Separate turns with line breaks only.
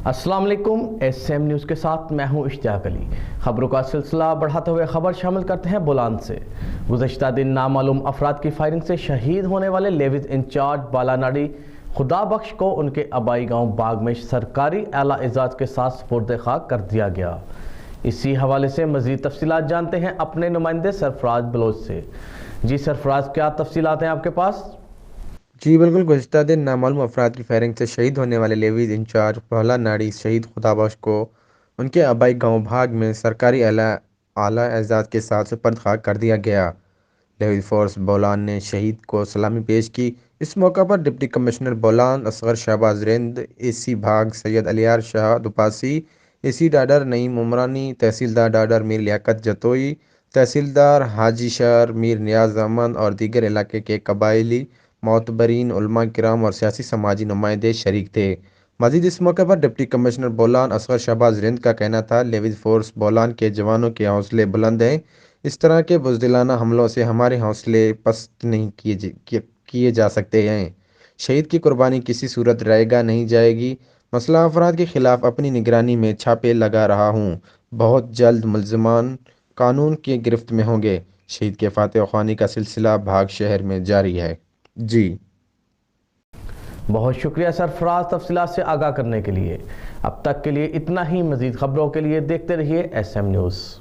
السلام علیکم، S M news کے ساتھ میں ہوں اشتیاق علی۔ خبروں کا سلسلہ بڑھاتے ہوئے خبر شامل کرتے ہیں بولان سے۔ گزشتہ دن نامعلوم افراد کی فائرنگ سے شہید ہونے والے لیویز انچارج بالاناڈی خدا بخش کو ان کے آبائی گاؤں باغ میں سرکاری اعلیٰ اعزاز کے ساتھ سپرد خاک کر دیا گیا۔ اسی حوالے سے مزید تفصیلات جانتے ہیں اپنے نمائندے سرفراز بلوچ سے۔ جی سرفراز، کیا تفصیلات ہیں آپ کے پاس؟
جی بالکل، گزشتہ دن نامعلوم افراد کی فائرنگ سے شہید ہونے والے لیویز انچارج بالاناڈی شہید خدا بخش کو ان کے آبائی گاؤں بھاگ میں سرکاری اعلیٰ اعزاز کے ساتھ سپرد خاک کر دیا گیا۔ لیویز فورس بولان نے شہید کو سلامی پیش کی۔ اس موقع پر ڈپٹی کمشنر بولان اصغر شہباز رند، اے سی بھاگ سید علیار شاہ دپاسی، اے سی ڈاڈر نعیم عمرانی، تحصیلدار ڈاڈر میر لیاقت جتوئی، تحصیلدار حاجی شہر میر نیاز احمد اور دیگر علاقے کے قبائلی معتبرین، علماء کرام اور سیاسی سماجی نمائندے شریک تھے۔ مزید اس موقع پر ڈپٹی کمشنر بولان اصغر شہباز رند کا کہنا تھا، لیویز فورس بولان کے جوانوں کے حوصلے بلند ہیں۔ اس طرح کے بزدلانہ حملوں سے ہمارے حوصلے پست نہیں کیے جا سکتے ہیں۔ شہید کی قربانی کسی صورت رائے گاہ نہیں جائے گی۔ مسلح افراد کے خلاف اپنی نگرانی میں چھاپے لگا رہا ہوں۔ بہت جلد ملزمان قانون کی گرفت میں ہوں گے۔ شہید کے فاتح خوانی کا سلسلہ بھاگ شہر میں جاری ہے۔ جی
بہت شکریہ سرفراز، تفصیلات سے آگاہ کرنے کے لیے۔ اب تک کے لیے اتنا ہی۔ مزید خبروں کے لیے دیکھتے رہیے ایس ایم نیوز۔